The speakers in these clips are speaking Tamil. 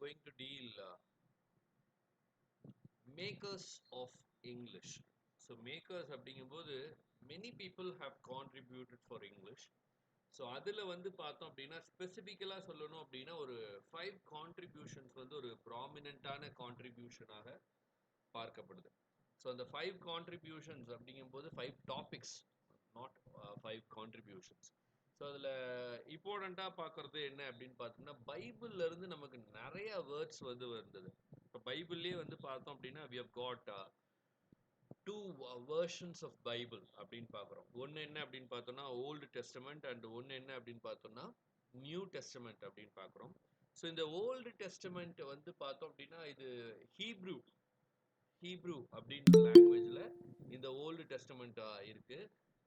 going to deal makers of English. So makers அப்படிங்கும்போது many people have contributed for English. So அதில் வந்து பார்த்தோம் அப்படின்னா ஸ்பெசிஃபிக்கலாக சொல்லணும் அப்படின்னா ஒரு 5 கான்ட்ரிபியூஷன்ஸ் வந்து ஒரு ப்ராமினெண்ட்டான கான்ட்ரிபியூஷனாக பார்க்கப்படுது. ஸோ அந்த 5 கான்ட்ரிபியூஷன்ஸ் அப்படிங்கும்போது 5 டாபிக்ஸ், நாட் 5 கான்ட்ரிபியூஷன்ஸ். ஸோ அதில் இம்பார்ட்டண்ட்டாக பார்க்குறது என்ன அப்படின்னு பார்த்தோம்னா பைபிள்ல இருந்து நமக்கு நிறைய வேர்ட்ஸ் வந்து வந்தது. இப்போ பைபிள்லேயே வந்து பார்த்தோம் அப்படின்னா we have got two versions of Bible அப்படின்னு பார்க்குறோம். ஒன்று என்ன அப்படின்னு பார்த்தோம்னா ஓல்டு டெஸ்டமெண்ட் அண்ட் ஒன்று என்ன அப்படின்னு பார்த்தோம்னா நியூ டெஸ்டமெண்ட் அப்படின்னு பார்க்குறோம். ஸோ இந்த ஓல்டு டெஸ்டமெண்ட் வந்து பார்த்தோம் அப்படின்னா இது ஹீப்ரூ ஹீப்ரூ அப்படின்ற லாங்குவேஜில் இந்த ஓல்டு டெஸ்டமெண்ட் இருக்கு.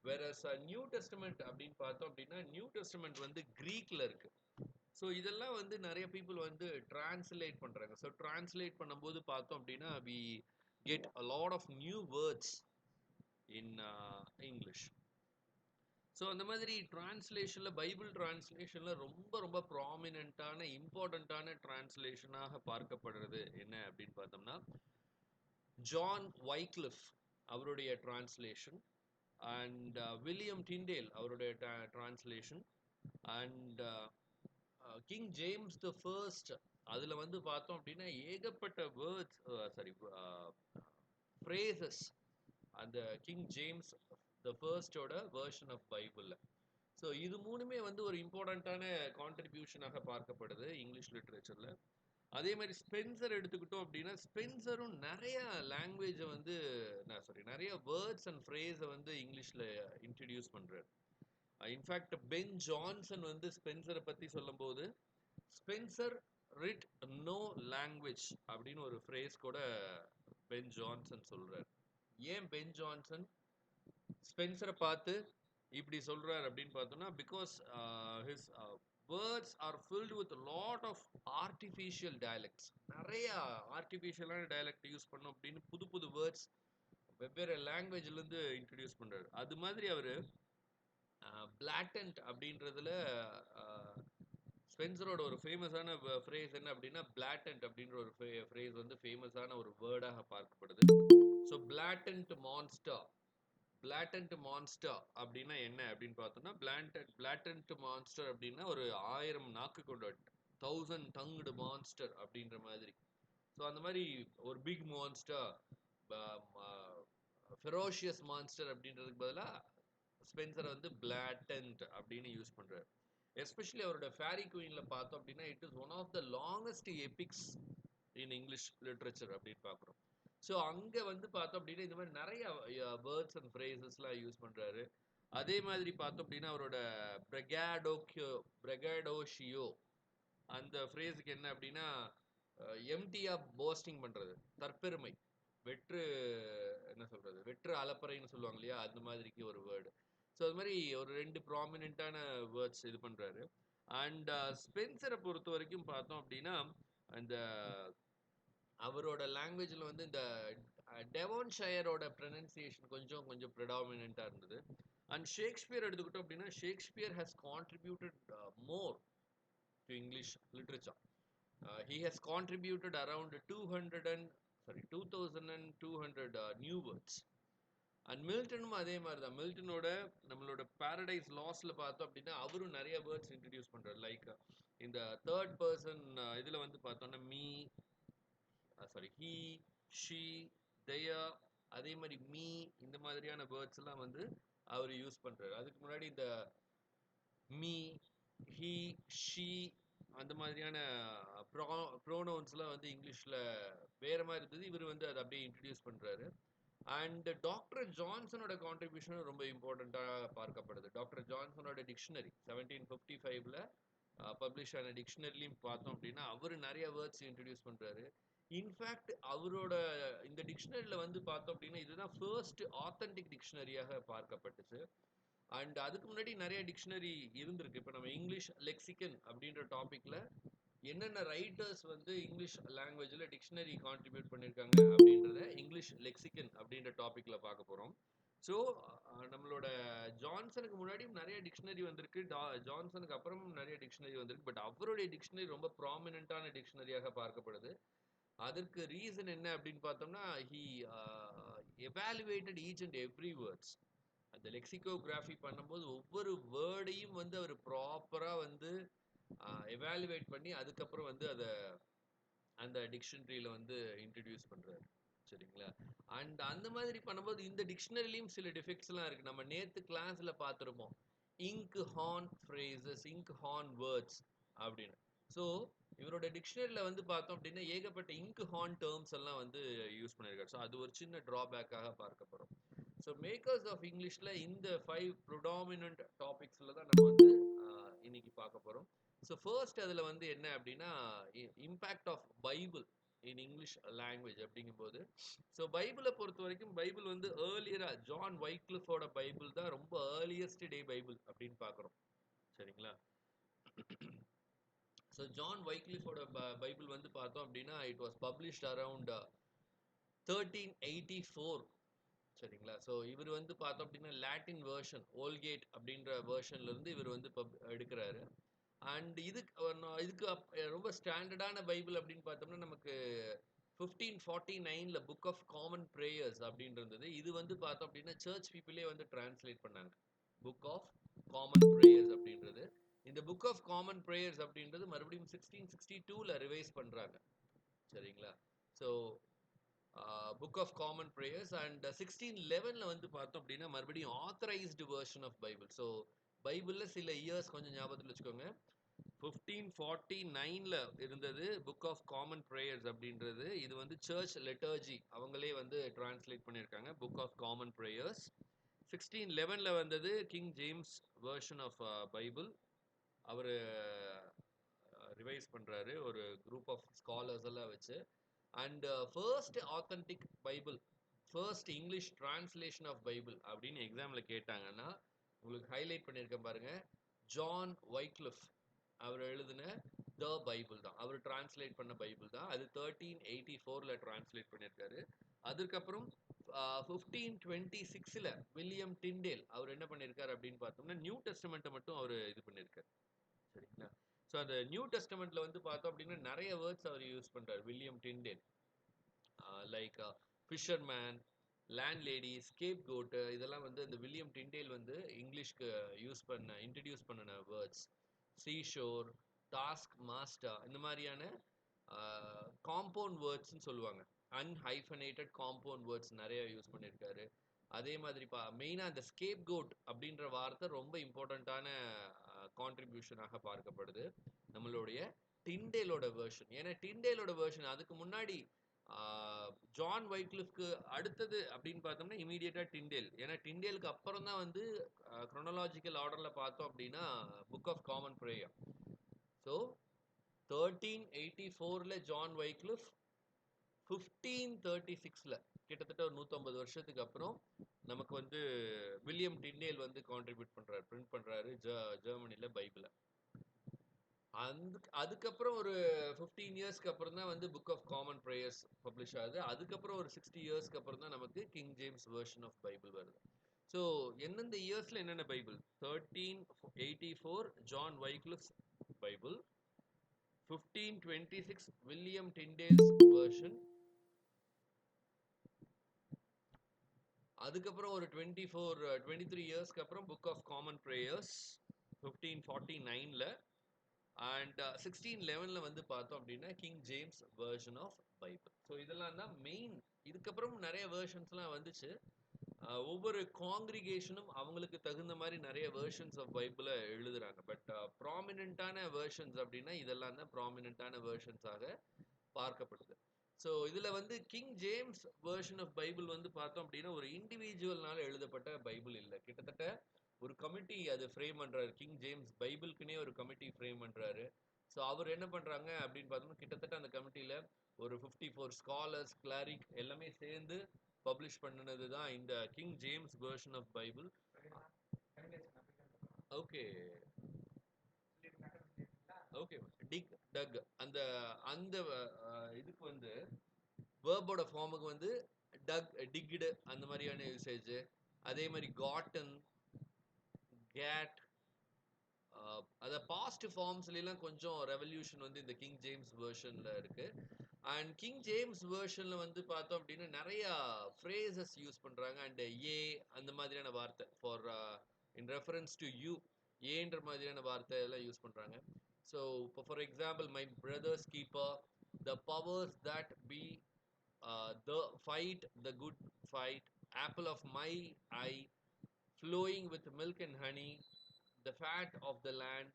வேறஸ் நியூ டெஸ்டமெண்ட் அப்படின்னு பார்த்தோம் அப்படின்னா நியூ டெஸ்டமெண்ட் வந்து கிரீக்கில் இருக்கு. ஸோ இதெல்லாம் வந்து நிறைய பீப்புள் வந்து டிரான்ஸ்லேட் பண்ணுறாங்க. ஸோ டிரான்ஸ்லேட் பண்ணும்போது பார்த்தோம் அப்படின்னா we get a lot of new words in English. ஸோ அந்த மாதிரி டிரான்ஸ்லேஷனில் பைபிள் டிரான்ஸ்லேஷனில் ரொம்ப ரொம்ப ப்ராமினெண்ட்டான இம்பார்ட்டண்ட்டான டிரான்ஸ்லேஷனாக பார்க்கப்படுறது என்ன அப்படின்னு பார்த்தோம்னா ஜான் வைக்லிஃப் அவருடைய டிரான்ஸ்லேஷன் அண்ட் வில்லியம் டிண்டேல் அவருடைய translation and King James the first அதில் வந்து பார்த்தோம் அப்படின்னா ஏகப்பட்ட வேர்ட்ஸ் ஃப்ரேசஸ் அந்த கிங் ஜேம்ஸ் த ஃபர்ஸ்டோட வேர்ஷன் ஆஃப் பைபிளில். ஸோ இது மூணுமே வந்து ஒரு இம்பார்ட்டண்ட்டான கான்ட்ரிபியூஷனாக பார்க்கப்படுது இங்கிலீஷ் லிட்ரேச்சரில். அதே மாதிரி ஸ்பென்சர் எடுத்துக்கிட்டோம் அப்படின்னா ஸ்பென்சரும் நிறைய லாங்குவேஜை வந்து நிறைய வேர்ட்ஸ் அண்ட் ஃப்ரேஸை வந்து இங்கிலீஷில் இன்ட்ரடியூஸ் பண்ணுறாரு. இன்ஃபேக்ட் பென் ஜான்சன் வந்து ஸ்பென்சரை பற்றி சொல்லும்போது ஸ்பென்சர் ரிட் நோ லாங்குவேஜ் அப்படின்னு ஒரு ஃப்ரேஸ் கூட பென் ஜான்சன் சொல்றாரு. ஏன் பென் ஜான்சன் ஸ்பென்சரை பார்த்து இப்படி சொல்றாரு அப்படின்னு பார்த்தோம்னா because his words are filled with lot of artificial dialects. நிறைய ஆர்டிஃபிஷியலான டயலெக்ட் யூஸ் பண்ணோம் அப்படின்னு புது புது வேர்ட்ஸ் வெவ்வேறு லாங்குவேஜ்லேருந்து இன்ட்ரடியூஸ் பண்ணுறாரு. அது மாதிரி அவர் பிளாட்டன்ட் அப்படின்றதுல ஸ்பென்சரோட ஒரு ஃபேமஸான ஃப்ரேஸ் என்ன அப்படின்னா பிளாட்டன்ட் அப்படின்ற ஒரு ஃப்ரேஸ் வந்து ஃபேமஸான ஒரு வேர்டாக பார்க்கப்படுது. ஸோ பிளாட்டன்ட் மான்ஸ்டர் அப்படின்னா என்ன அப்படின்னு பார்த்தோம்னா பிளாட்டன்ட் மான்ஸ்டர் அப்படின்னா ஒரு 1000 நாக்கு கொண்ட 1000 டங்டு மான்ஸ்டர் அப்படின்ற மாதிரி. ஸோ அந்த மாதிரி ஒரு பிக் மான்ஸ்டர் ஃபெரோஷியஸ் மான்ஸ்டர் அப்படின்றதுக்கு பதிலாக ஸ்பென்சர் வந்து பிளாட்டன்ட் அப்படின்னு யூஸ் பண்ணுறாரு. எஸ்பெஷலி அவரோட ஃபேரி குயினில் பார்த்தோம் அப்படின்னா it is one of the longest epics in English literature அப்படின்னு பார்க்குறோம். ஸோ அங்கே வந்து பார்த்தோம் அப்படின்னா இந்த மாதிரி நிறைய வேர்ட்ஸ் அண்ட் ஃப்ரேசஸ்லாம் யூஸ் பண்ணுறாரு. அதே மாதிரி பார்த்தோம் அப்படின்னா அவரோட பிரெகாடோஷியோ அந்த ஃப்ரேஸுக்கு என்ன அப்படின்னா எம்டியாக போஸ்டிங் பண்ணுறது, தற்பெருமை, வெற்று அலப்பறைன்னு சொல்லுவாங்க இல்லையா, அந்த மாதிரிக்கு ஒரு வேர்டு. ஸோ அது மாதிரி ஒரு 2 ப்ராமினெண்ட்டான வேர்ட்ஸ் இது பண்ணுறாரு. அண்ட் ஸ்பென்சரை பொறுத்த வரைக்கும் பார்த்தோம் அப்படின்னா அந்த அவரோட லாங்குவேஜில் வந்து இந்த டெவான்ஷயரோட ப்ரொனன்சியேஷன் கொஞ்சம் கொஞ்சம் ப்ரிடாமினெண்ட்டாக இருந்தது. அண்ட் ஷேக்ஸ்பியர் எடுத்துக்கிட்டோம் அப்படின்னா Shakespeare has contributed more to English literature. He has contributed around 2200 new words. And மில்டனும் அதே மாதிரி தான். மில்டனோட நம்மளோட பாரடைஸ் லாஸ்ல பார்த்தோம் அப்படின்னா அவரும் நிறைய வேர்ட்ஸ் இன்ட்ரடியூஸ் பண்றாரு. லைக் இந்த தேர்ட் பர்சன் இதுல வந்து பார்த்தோம்னா ஹீ, ஷீ, தேயா, அதே மாதிரி மீ, இந்த மாதிரியான வேர்ட்ஸ் எல்லாம் வந்து அவர் யூஸ் பண்றாரு. அதுக்கு முன்னாடி இந்த மீ, ஹீ, ஷீ அந்த மாதிரியான ப்ரோனவுன்ஸ்லாம் வந்து இங்கிலீஷில் வேறு மாதிரி இருந்தது. இவர் வந்து அதை அப்படியே இன்ட்ரடியூஸ் பண்ணுறாரு. அண்ட் டாக்டர் ஜான்சனோட கான்ட்ரிபியூஷன் ரொம்ப இம்பார்ட்டண்ட்டாக பார்க்கப்படுது. டாக்டர் ஜான்சனோட டிக்ஷனரி 1755ல் பப்ளிஷ் ஆன டிக்ஷனரிலையும் பார்த்தோம் அப்படின்னா அவர் நிறைய வேர்ட்ஸ் இன்ட்ரடியூஸ் பண்ணுறாரு. இன்ஃபேக்ட் அவரோட இந்த டிக்ஷனரியில் வந்து பார்த்தோம் அப்படின்னா இதுதான் ஃபர்ஸ்ட் ஆத்தென்டிக் டிக்ஷனரியாக பார்க்கப்பட்டுச்சு. அண்ட் அதுக்கு முன்னாடி நிறைய டிக்ஷனரி இருந்திருக்கு. இப்போ நம்ம இங்கிலீஷ் லெக்சிகன் அப்படின்ற டாப்பிக்கில் என்னென்ன ரைட்டர்ஸ் வந்து இங்கிலீஷ் லாங்குவேஜில் டிக்ஷனரி கான்ட்ரிபியூட் பண்ணியிருக்காங்க அப்படின்றத இங்கிலீஷ் லெக்சிகன் அப்படின்ற டாப்பிக்கில் பார்க்க போகிறோம். ஸோ நம்மளோட ஜான்சனுக்கு முன்னாடியும் நிறைய டிக்ஷனரி வந்திருக்கு, ஜான்சனுக்கு அப்புறமும் நிறைய டிக்ஷனரி வந்திருக்கு. பட் அவருடைய டிக்ஷனரி ரொம்ப ப்ராமினென்ட்டான டிக்ஷனரியாக பார்க்கப்படுது. அதற்கு ரீசன் என்ன அப்படின்னு பார்த்தோம்னா, he evaluated each and every words. அந்த லெக்சிகோகிராஃபி பண்ணும்போது ஒவ்வொரு வேர்டையும் வந்து அவர் ப்ராப்பரா வந்து எவாலுவேட் பண்ணி அதுக்கப்புறம் வந்து அதை அந்த டிக்ஷனரியில வந்து இன்ட்ரடியூஸ் பண்றாரு. சரிங்களா? அண்ட் அந்த மாதிரி பண்ணும்போது இந்த டிக்ஷனரிலையும் சில டிஃபெக்ட்ஸ் எல்லாம் இருக்கு. நம்ம நேத்து கிளாஸ்ல பார்த்திருப்போம். Ink horn phrases, ink horn words அப்படின்னு. ஸோ இவரோட டிக்ஷனரியில வந்து பார்த்தோம் அப்படின்னா ஏகப்பட்ட இங்க் ஹார்ன் டேர்ம்ஸ் எல்லாம் வந்து யூஸ் பண்ணியிருக்காரு. ஸோ அது ஒரு சின்ன டிராபேக்காக பார்க்கப்படும். ஸோ மேக்கர்ஸ் ஆஃப் இங்கிலீஷ்ல இந்த 5 ப்ரிடாமினன்ட் டாபிக்ஸ்ல தான் நம்ம வந்து இன்னைக்கு பார்க்க போறோம். ஸோ ஃபர்ஸ்ட் அதில் வந்து என்ன அப்படின்னா impact of Bible in English language அப்படிங்கும்போது, ஸோ பைபிளை பொறுத்த வரைக்கும் பைபிள் வந்து ஏர்லியரா ஜான் வைக்லிஃபோட பைபிள் தான் ரொம்ப ஏர்லியஸ்ட் டே பைபிள் அப்படின்னு பார்க்குறோம். சரிங்களா? ஸோ ஜான் வைக்லிஃபோட பைபிள் வந்து பார்த்தோம் அப்படின்னா இட் வாஸ் பப்ளிஷ்ட் அரவுண்ட் 1384. சரிங்களா? ஸோ இவர் வந்து பார்த்தோம் அப்படின்னா லாட்டின் வேர்ஷன் ஓல்கேட் அப்படின்ற வேர்ஷன்ல இருந்து இவர் வந்து எடுக்கிறாரு. அண்ட் இதுக்கு ரொம்ப ஸ்டாண்டர்டான பைபிள் அப்படின்னு பார்த்தோம்னா நமக்கு 1549ல புக் ஆஃப் காமன் பிரேயர்ஸ் அப்படின்னு இருந்தது. இது வந்து பார்த்தோம் அப்படின்னா சர்ச் பீப்புளே வந்து டிரான்ஸ்லேட் பண்ணாங்க. புக் ஆஃப் காமன் பிரேயர்ஸ் அப்படின்றது. இந்த புக் ஆஃப் காமன் பிரேயர்ஸ் அப்படின்றது மறுபடியும் 1662ல ரிவைஸ் பண்றாங்க. சரிங்களா? So Book of common Prayers and 1611ல வந்து பார்த்தோம் அப்படின்னா மறுபடியும் authorised version of Bible. So பைபிள்ல சில இயர்ஸ் கொஞ்சம் ஞாபகத்தில் வச்சுக்கோங்க. 1549ல இருந்தது புக் ஆஃப் காமன் பிரேயர்ஸ் அப்படின்றது. இது வந்து சர்ச் லெட்டர்ஜி அவங்களே வந்து டிரான்ஸ்லேட் பண்ணியிருக்காங்க புக் ஆஃப் காமன் பிரேயர்ஸ். 1611ல வந்தது king James version of Bible. அவர் ரிவைஸ் பண்றாரு ஒரு குரூப் ஆஃப் ஸ்காலர்ஸ் எல்லாம் வச்சு. And first authentic Bible, first English translation of Bible அப்படின்னு எக்ஸாம்ல கேட்டாங்கன்னா உங்களுக்கு ஹைலைட் பண்ணியிருக்கேன் பாருங்க, ஜான் வைக்லிஃப் அவர் எழுதின த பைபிள் தான், அவர் டிரான்ஸ்லேட் பண்ண பைபிள் தான். அது 1384ல டிரான்ஸ்லேட் பண்ணியிருக்காரு. அதுக்கப்புறம் 1526ல வில்லியம் டிண்டேல் அவர் என்ன பண்ணியிருக்காரு அப்படின்னு பார்த்தோம்னா நியூ டெஸ்டமெண்ட்டை மட்டும் அவர் இது பண்ணியிருக்காரு. சரிங்களா? ஸோ அந்த நியூ டெஸ்டமெண்ட்ல வந்து பார்த்தோம் அப்படின்னா நிறைய வேர்ட்ஸ் அவர் யூஸ் பண்றாரு William Tyndale. Like fisherman, landlady, scapegoat, இதெல்லாம் வந்து இந்த வில்லியம் டிண்டேல் வந்து இங்கிலீஷ்க்கு இன்ட்ரடியூஸ் பண்ணின வேர்ட்ஸ். சீஷோர், டாஸ்க் மாஸ்டர், இந்த மாதிரியான காம்பவுண்ட் வேர்ட்ஸ்ன்னு சொல்லுவாங்க. அன்ஹைஃபனேட்டட் காம்பவுண்ட் வேர்ட்ஸ் நிறைய யூஸ் பண்ணியிருக்காரு. அதே மாதிரி மெயினாக அந்த ஸ்கேப் கோட் அப்படின்ற வார்த்தை ரொம்ப இம்பார்ட்டண்ட்டான கான்ட்ரிபியூஷனாக பார்க்கப்படுது நம்மளுடைய டிண்டேலோட வேர்ஷன். ஏன்னா டிண்டேலோட வேர்ஷன் அதுக்கு முன்னாடி ஜான் வைக்லிஃப்க்கு அடுத்தது அப்படின்னு பார்த்தோம்னா இமீடியட்டா டிண்டேல். ஏன்னா டிண்டேலுக்கு அப்புறம் தான் வந்து குரோனாலாஜிக்கல் ஆர்டர்ல பார்த்தோம் அப்படின்னா Book of Common Prayer. So 1384ல ஜான் வைக்லிஃப், 1536ல கிட்டத்தட்ட ஒரு 150 வருஷத்துக்கு அப்புறம் நமக்கு வந்து வில்லியம் டிண்டேல் வந்து கான்ட்ரிபியூட் பண்றாரு, பிரிண்ட் பண்றாரு ஜெர்மனில பைபிளை. அதுக்கப்புறம் ஒரு 15 இயர்ஸ்க்கு அப்புறம் தான் வந்து Book of common Prayers publish ஆகுது. அதுக்கப்புறம் ஒரு 60 இயர்ஸ்க்கு அப்புறம் தான் நமக்கு King James version of Bible வருது. ஸோ எந்தெந்த இயர்ஸ்ல என்னென்ன Bible? 1384 John Wycliffe's Bible, 1526 William Tyndale's version, அதுக்கப்புறம் ஒரு 23 இயர்ஸ்க்கு அப்புறம் புக் ஆஃப் காமன் பிரேயர்ஸ் 1549ல, அண்ட் 1611ல வந்து பார்த்தோம் அப்படின்னா King James version of Bible. So இதெல்லாம் தான் மெயின். இதுக்கப்புறம் நிறைய வெர்ஷன்ஸ்லாம் வந்துச்சு. ஒவ்வொரு காங்கிரிகேஷனும் அவங்களுக்கு தகுந்த மாதிரி நிறைய வெர்ஷன்ஸ் ஆஃப் பைபிளை எழுதுறாங்க. பட் ப்ராமினென்ட்டான வெர்ஷன்ஸ் அப்படின்னா இதெல்லாம் தான் ப்ராமினென்ட்டான வெர்ஷன்ஸாக பார்க்கப்படுது. ஸோ இதில் வந்து king James version of Bible வந்து பார்த்தோம் அப்படின்னா ஒரு இண்டிவிஜுவல்னால எழுதப்பட்ட பைபிள் இல்லை. கிட்டத்தட்ட ஒரு கமிட்டி அது ஃப்ரேம் பண்றாரு. கிங் ஜேம்ஸ் பைபிளுக்குனே ஒரு கமிட்டி ஃப்ரேம் பண்றாரு. ஸோ அவர் என்ன பண்றாங்க அப்படின்னு பார்த்தோம்னா கிட்டத்தட்ட அந்த கமிட்டியில ஒரு 54 ஸ்காலர்ஸ், கிளாரிக் எல்லாமே சேர்ந்து பப்ளிஷ் பண்ணினது தான் இந்த King James version of Bible. Okay okay. Tick tock அந்த அந்த இதுக்கு வந்து வேர்போட ஃபார்முக்கு வந்து டக், டிக்டு அந்த மாதிரியான யூசேஜ். அதே மாதிரி காட்டன், கேட், அத பாஸ்ட் ஃபார்ம்ஸ்லாம் கொஞ்சம் ரெவல்யூஷன் வந்து இந்த கிங் ஜேம்ஸ் வெர்ஷன்ல இருக்கு. அண்ட் கிங் ஜேம்ஸ் வெர்ஷன்ல வந்து பார்த்தோம் அப்படின்னா நிறைய ஃப்ரேசஸ் யூஸ் பண்றாங்க. அண்ட் ஏ அந்த மாதிரியான வார்த்தை for in reference to you, ஏன்ற மாதிரியான வார்த்தை எல்லாம் யூஸ் பண்றாங்க. ஸோ இப்போ for example, my brother's keeper, the powers that be, the fight, the good fight, apple of my eye, flowing with milk and honey, the fat of the land,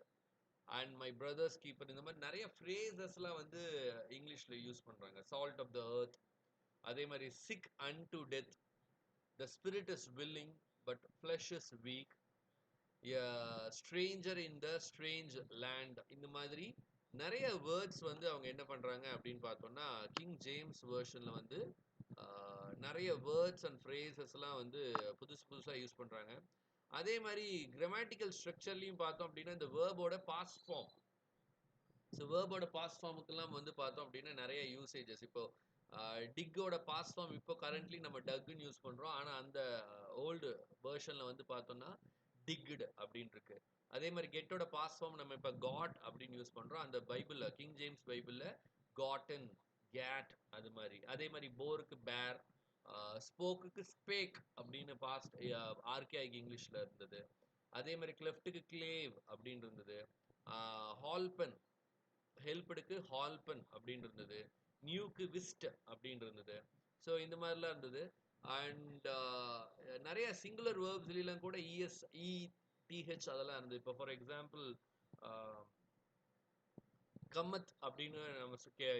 and my brother's keeper. இந்த மாதிரி நிறைய ஃப்ரேசஸ்லாம் வந்து இங்கிலீஷ்ல யூஸ் பண்றாங்க. salt of the earth, அதே மாதிரி sick unto death, the spirit is willing but flesh is weak, a stranger in the strange land. இந்த மாதிரி நிறைய வேர்ட்ஸ் வந்து அவங்க என்ன பண்றாங்க அப்படின்னு பார்த்தோம்னா, கிங் ஜேம்ஸ் வெர்ஷன்ல வந்து நிறைய வேர்ட்ஸ் அண்ட் ஃப்ரேசஸ்லாம் வந்து புதுசு புதுசாக யூஸ் பண்றாங்க. அதே மாதிரி கிராமட்டிக்கல் ஸ்ட்ரக்சர்லையும் பார்த்தோம் அப்படின்னா இந்த வேர்போட பாஸ்ட் ஃபார்ம், ஸோ வேர்போட பாஸ்ட் ஃபார்முக்கெல்லாம் வந்து பார்த்தோம் அப்படின்னா நிறைய யூசேஜஸ். இப்போ டிக்கோட பாஸ்ட் ஃபார்ம் இப்போ கரண்ட்லி நம்ம டக்குன்னு யூஸ் பண்ணுறோம், ஆனால் அந்த ஓல்டு வேர்ஷனில் வந்து பார்த்தோம்னா டிக்டு அப்படின்னு இருக்கு. அதே மாதிரி கெட்டோட பாஸ்ட் ஃபார்ம் நம்ம இப்போ காட் அப்படின்னு யூஸ் பண்ணுறோம், அந்த பைபிளில் கிங் ஜேம்ஸ் பைபிளில் காட்டன், கேட் அது மாதிரி. அதே மாதிரி போருக்கு பேர், ஸ்போக்குக்கு ஸ்பேக் அப்படின்னு பாஸ்ட் ஆர்கேஐக் இங்கிலீஷில் இருந்தது. அதே மாதிரி கிளெஃப்ட்டுக்கு கிளேவ் அப்படின்னு இருந்தது. ஹால்பன், ஹெல்ப்டுக்கு ஹால்பன் அப்படின்னு இருந்தது. நியூக்கு விஸ்ட் அப்படின்னு இருந்தது. ஸோ இந்த மாதிரிலாம் இருந்தது. அண்ட் நிறைய சிங்குலர் வேர்ப்ஸ்லாம் கூட இஎஸ், இடிஹெச் அதெல்லாம் இருந்தது. இப்போ ஃபார் எக்ஸாம்பிள் கம்மத் அப்படின்னு நம்ம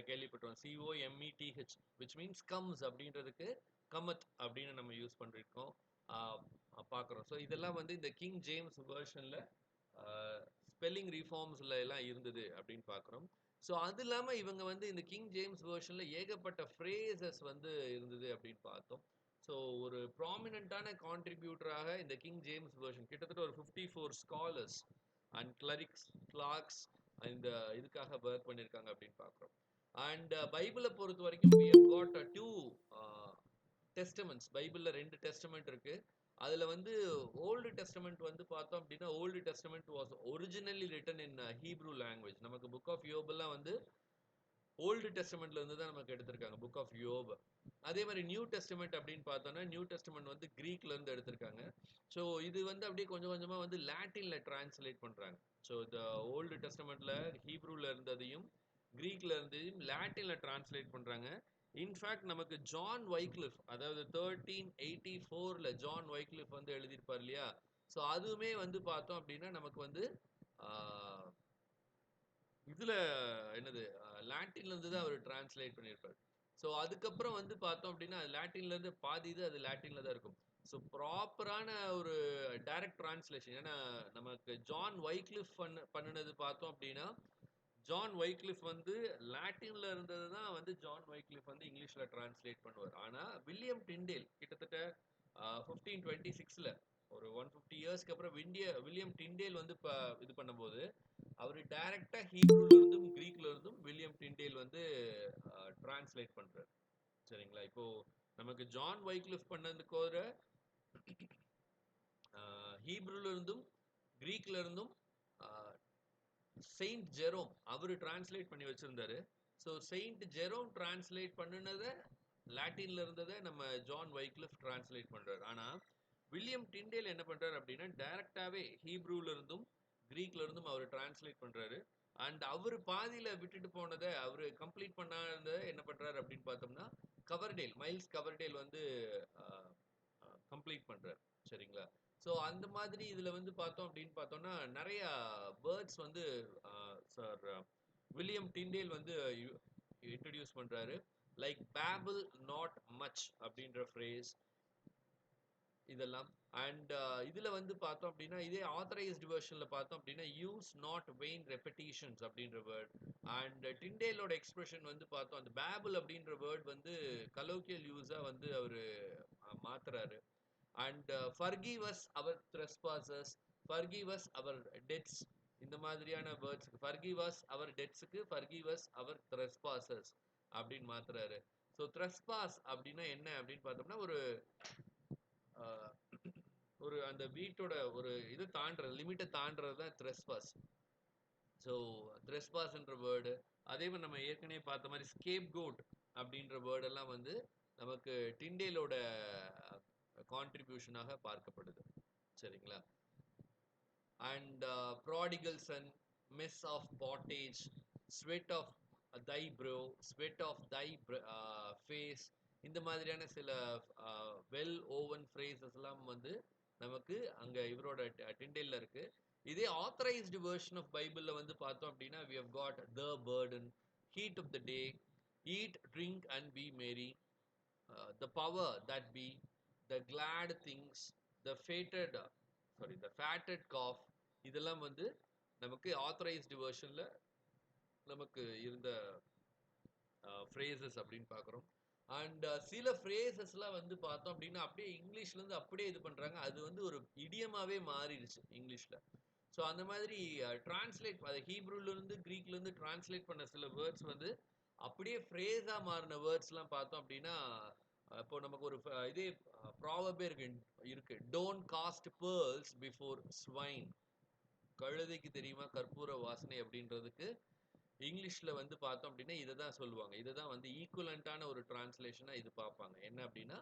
கேள்விப்பட்டோம், COMETH, விச் மீன்ஸ் கம்ஸ் அப்படின்றதுக்கு கமத் அப்படின்னு நம்ம யூஸ் பண்ணிருக்கோம், பார்க்குறோம். ஸோ இதெல்லாம் வந்து இந்த கிங் ஜேம்ஸ் வெர்ஷனில் ஸ்பெல்லிங் ரிஃபார்ம்ஸில் எல்லாம் இருந்தது அப்படின்னு பார்க்குறோம். ஸோ அது இல்லாமல் இவங்க வந்து இந்த கிங் ஜேம்ஸ் வெர்ஷனில் ஏகப்பட்ட ஃப்ரேசஸ் வந்து இருந்தது அப்படின்னு பார்த்தோம். ஸோ ஒரு ப்ராமினெண்ட்டான கான்ட்ரிபியூட்டராக இந்த கிங் ஜேம்ஸ் வெர்ஷன் கிட்டத்தட்ட ஒரு 54 ஸ்காலர்ஸ் அண்ட் கிளார்க்ஸ் இந்த இதுக்காக ஒர்க் பண்ணியிருக்காங்க அப்படின்னு பார்க்குறோம். அண்ட் பைபிளை பொறுத்த வரைக்கும் we have got two டெஸ்டமெண்ட்ஸ். பைபிளில் 2 டெஸ்டமெண்ட் இருக்கு. அதுல வந்து ஓல்டு டெஸ்டமெண்ட் வந்து பார்த்தோம் அப்படின்னா, old testament was originally written in Hebrew language. நமக்கு புக் ஆஃப் யோபெல்லாம் வந்து ஓல்டு டெஸ்டமெண்ட்ல இருந்து தான் நமக்கு எடுத்திருக்காங்க, புக் ஆஃப் யோப். அதே மாதிரி நியூ டெஸ்டமெண்ட் அப்படின்னு பார்த்தோம்னா, நியூ டெஸ்டமெண்ட் வந்து கிரீக்ல இருந்து எடுத்திருக்காங்க. ஸோ இது வந்து அப்படியே கொஞ்சம் கொஞ்சமா வந்து லாட்டின்ல டிரான்ஸ்லேட் பண்றாங்க. ஸோ இந்த ஓல்டு டெஸ்டமெண்ட்ல ஹீப்ரூல இருந்ததையும் கிரீக்ல இருந்ததையும் லாட்டின்ல டிரான்ஸ்லேட் பண்றாங்க. இன்ஃபேக்ட் நமக்கு ஜான் வைக்லிஃப், அதாவது 1384ல ஜான் வைக்லிஃப் வந்து எழுதியிருப்பார் இல்லையா, ஸோ அதுவுமே வந்து பார்த்தோம் அப்படின்னா நமக்கு வந்து இதுல என்னது லாட்டின்ல இருந்து தான் அவர் டிரான்ஸ்லேட் பண்ணியிருப்பார். ஸோ அதுக்கப்புறம் வந்து பார்த்தோம் அப்படின்னா லாட்டின்ல இருந்து பாதி இது அது லாட்டின்ல தான் இருக்கும். ஸோ ப்ராப்பரான ஒரு டைரக்ட் டிரான்ஸ்லேஷன், ஏன்னா நமக்கு ஜான் வைக்லிஃப் பண்ணினது பார்த்தோம் அப்படின்னா, ஜான் வைக்லிஃப் வந்து லாட்டின்ல இருந்தது தான் வந்து ஜான் வைக்லிஃப் வந்து இங்கிலீஷ்ல டிரான்ஸ்லேட் பண்ணுவார். ஆனா வில்லியம் டிண்டேல் கிட்டத்தட்ட 1526ல ஒரு 150 இயர்ஸ்க்கு அப்புறம் வில்லியம் டிண்டேல் வந்து இது பண்ணும்போது அவர் டைரக்டா ஹீப்ரூல இருந்தும் கிரீக்ல இருந்தும் வில்லியம் டிண்டேல் வந்து டிரான்ஸ்லேட் பண்றாரு. சரிங்களா? இப்போ நமக்கு ஜான் வைக்லிஃப் பண்ணதுக்கு ஹீப்ரூல இருந்தும் கிரீக்ல இருந்தும் செயின்ட் ஜெரோம் அவர் டிரான்ஸ்லேட் பண்ணி வச்சிருந்தாரு. ஸோ செயின்ட் ஜெரோம் டிரான்ஸ்லேட் பண்ணினதை லாட்டின்ல இருந்ததை நம்ம ஜான் வைக்லிஃப் டிரான்ஸ்லேட் பண்றாரு. ஆனா வில்லியம் டிண்டேல் என்ன பண்றாரு அப்படின்னா, டைரக்டாவே ஹீப்ரூல இருந்தும் கிரீக்ல இருந்தும் அவர் டிரான்ஸ்லேட் பண்றாரு. அண்ட் அவர் பாதியில விட்டுட்டு போனதை அவர் கம்ப்ளீட் பண்ணாத என்ன பண்றாரு அப்படின்னு பார்த்தோம்னா, மைல்ஸ் கவர்டேல் வந்து கம்ப்ளீட் பண்றாரு. சரிங்களா? ஸோ அந்த மாதிரி இதுல வந்து பார்த்தோம் அப்படின்னு பார்த்தோம்னா நிறைய வேர்ட்ஸ் வந்து சார் வில்லியம் டிண்டேல் வந்து இன்ட்ரடியூஸ் பண்றாரு. லைக் பேபிள் நாட் மச் அப்படின்ற ஃப்ரேஸ் இதெல்லாம். அண்ட் இதுல வந்து பார்த்தோம் அப்படின்னா, இதே ஆத்தரைஸ்டு வெர்ஷன்ல பார்த்தோம் அப்படின்னா, யூஸ் நாட் வெயின் ரெப்படிஷன்ஸ் அப்படின்ற வேர்ட். அண்ட் டிண்டேலோட எக்ஸ்பிரஷன் வந்து பார்த்தோம், அந்த பேபிள் அப்படின்ற வேர்ட் வந்து கலோக்கியல் யூஸா வந்து அவரு மாத்துறாரு. And forgive us our trespasses, forgive us our debts, இந்த மாதிரியான words, forgive us our debtsக்கு forgive us our trespasses அப்படின்னு மாத்துறாரு. ஸோ trespass அப்படின்னா என்ன அப்படின்னு பார்த்தோம்னா, ஒரு ஒரு அந்த வீட்டோட ஒரு இது தாண்டுறது, லிமிட்டை தாண்டுறது தான் த்ரெஸ்பாஸ். ஸோ த்ரெஸ்பாஸ்ன்ற வேர்டு, அதே மாதிரி நம்ம ஏற்கனவே பார்த்த மாதிரி ஸ்கேப் கோட் அப்படின்ற வேர்டெல்லாம் வந்து நமக்கு டிண்டேலோட கான்ட்ரிபியூஷனாக பார்க்கப்படுது. சரிங்களா? And prodigal son, mess of pottage, sweat of thy brow, sweat of thy face, இந்த மாதிரியான சில வெல் ஓவன் ஃப்ரேசஸ் எல்லாம் வந்து நமக்கு அங்க இவரோட டிண்டேல்ல இருக்கு. இதே ஆத்தரைஸ்டு வெர்ஷன் ஆஃப் பைபிள்ல வந்து பார்த்தோம் அப்படின்னா we have got the burden, heat of the day, eat drink and be merry, the power that be, the glad things, the fated the fatted calf, இதெல்லாம் வந்து நமக்கு ஆத்தரைஸ்டு வெர்ஷன்ல நமக்கு இருந்த ஃப்ரேசஸ் அப்படின்னு பார்க்குறோம். அண்ட் சில ஃப்ரேசஸ்லாம் வந்து பார்த்தோம் அப்படின்னா அப்படியே இங்கிலீஷ்லேருந்து அப்படியே இது பண்ணுறாங்க. அது வந்து ஒரு இடியமாகவே மாறிடுச்சு இங்கிலீஷில். ஸோ அந்த மாதிரி டிரான்ஸ்லேட் அது ஹீப்ரூலேருந்து க்ரீக்லேருந்து டிரான்ஸ்லேட் பண்ண சில வேர்ட்ஸ் வந்து அப்படியே ஃப்ரேஸாக மாறின வேர்ட்ஸ்லாம் பார்த்தோம் அப்படின்னா இப்போ நமக்கு ஒரு இதே ப்ராவர்பே இருக்கு don't cast pearls before swine. கழுதைக்கு தெரியுமா கற்பூர வாசனை அப்படின்றதுக்கு இங்கிலீஷ்ல வந்து பார்த்தோம் அப்படின்னா இதை தான் சொல்லுவாங்க. இதை தான் வந்து ஈக்குவலண்டான ஒரு டிரான்ஸ்லேஷனா இது பார்ப்பாங்க. என்ன அப்படின்னா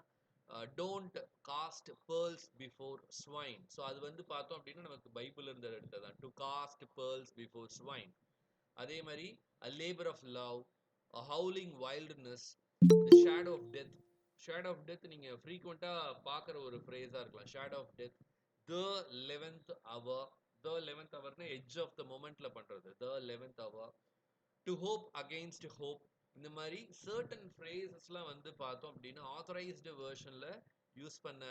don't cast pearls before swine. So அது வந்து பார்த்தோம் அப்படின்னா நமக்கு பைபிள் இருந்து எடுத்ததான் to cast pearls before swine. அதே மாதிரி a labour of love, a howling wildness, the shadow of death. Shadow of death நீங்க ஃப்ரீக்வெண்டா பார்க்குற ஒரு ஃப்ரேஸா இருக்கலாம். Shadow of death, the 11th hour. The 11th அவர்னா எட்ஜ் ஆஃப் த மொமெண்ட்ல பண்றது. The 11th hour, to hope against hope. இந்த மாதிரி சர்டன் ஃப்ரேசஸ்லாம் வந்து பார்த்தோம் அப்படின்னா ஆத்தரைஸ்டு வெர்ஷனில் யூஸ் பண்ண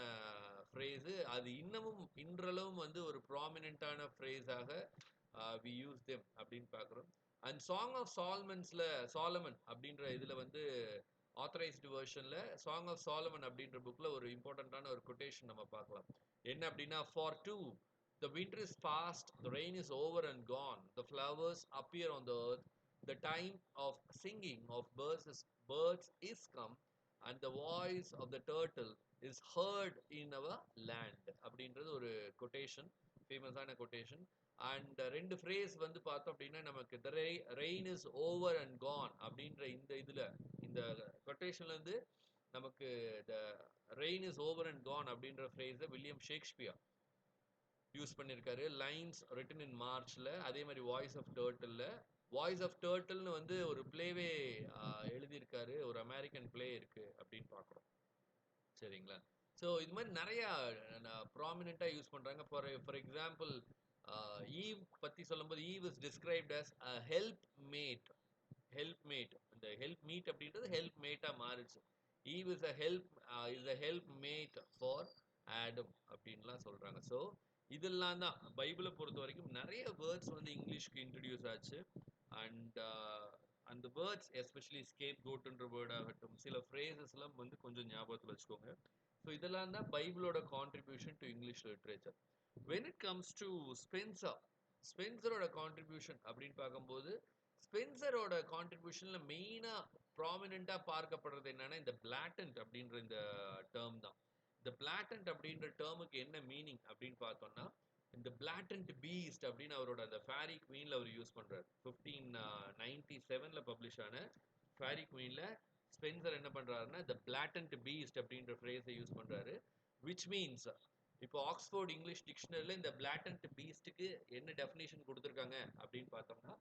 ஃப்ரேஸு அது இன்னமும் இன்றளவும் வந்து ஒரு ப்ராமினெண்ட்டான ஃப்ரேஸாக வி யூஸ் தெம் அப்படின்னு பார்க்குறோம். அண்ட் சாங் ஆஃப் சாலமன் அப்படின்ற இதில் வந்து ஆத்தரைஸ்டு வெர்ஷனில் சாங் ஆஃப் சாலமன் அப்படின்ற புக்கில் ஒரு இம்பார்ட்டண்ட்டான ஒரு கொட்டேஷன் நம்ம பார்க்கலாம். என்ன அப்படின்னா for to the winter is past, the rain is over and gone, the flowers appear on the earth, the time of singing of birds is come, and the voice of the turtle is heard in our land. அப்படின்றது ஒரு கொட்டேஷன், ஃபேமஸான கொட்டேஷன். அண்ட் ரெண்டு ஃப்ரேஸ் வந்து பார்த்தோம் அப்படின்னா நமக்கு the rain is over and gone அப்படின்ற இந்த இதில் இந்த கொட்டேஷன்லேருந்து நமக்கு the rain is over and gone அப்படின்ற ஃப்ரேஸை வில்லியம் ஷேக்ஸ்பியர் யூஸ் பண்ணியிருக்காரு. லைன்ஸ் ரிட்டன் இன் மார்ச்ல. அதே மாதிரி voice of turtle. Voice of டர்ட்டில்னு வந்து ஒரு பிளேவே எழுதியிருக்காரு. ஒரு அமெரிக்கன் பிளே இருக்கு அப்படின்னு பார்க்குறோம். சரிங்களா? ஸோ இது மாதிரி நிறையா ப்ராமினெண்ட்டாக யூஸ் பண்ணுறாங்க. ஃபார் எக்ஸாம்பிள் ஈவ் பற்றி சொல்லும்போது Eve is described as a help mate. இந்த ஹெல்ப் மீட் அப்படின்றது ஹெல்ப் மேட்டாக மாறுச்சு. Eve is a help mate for Adam அப்படின்லாம் சொல்கிறாங்க. ஸோ இதெல்லாம் தான் பைபிளை பொறுத்த வரைக்கும் நிறைய வேர்ட்ஸ் வந்து இங்கிலீஷ்க்கு இன்ட்ரடியூஸ் ஆச்சு. அண்ட் அந்த வேர்ட்ஸ் எஸ்பெஷலி ஸ்கேப் கோட்டுன்ற வேர்ட் ஆகட்டும், சில ஃப்ரேசஸ்லாம் வந்து கொஞ்சம் ஞாபகத்தில் வச்சுக்கோங்க. ஸோ இதெல்லாம் தான் பைபிளோட contribution to English literature. When it comes to ஸ்பென்சரோட கான்ட்ரிபியூஷன் அப்படின்னு பார்க்கும்போது ஸ்பென்சரோட கான்ட்ரிபியூஷன்ல மெயினா ப்ராமினெண்டா பார்க்கப்படுறது என்னன்னா இந்த பிளாட்டன்ட் அப்படின்ற இந்த டேர்ம் தான். இந்த பிளாட்டன்ட் அப்படின்ற டேர்முக்கு என்ன மீனிங் அப்படின்னு பார்த்தோம்னா இந்த பிளாட்டன்ட் பீஸ்ட் அப்படின்னு அவரோட அந்த ஃபேரி குவீன்ல அவர் யூஸ் பண்றாரு. 1597ல பப்ளிஷ் ஆன ஃபேரி குவீன்ல ஸ்பென்சர் என்ன பண்றாருன்னா இந்த பிளாட்டன்ட் பீஸ்ட் அப்படின்ற ஃப்ரேஸை யூஸ் பண்றாரு. விச் மீன்ஸ் இப்போ ஆக்ஸ்போர்ட் இங்கிலீஷ் டிக்ஷனரியில் இந்த பிளாட்டன்ட் பீஸ்ட்டுக்கு என்ன டெஃபினேஷன் கொடுத்துருக்காங்க அப்படின்னு பார்த்தோம்னா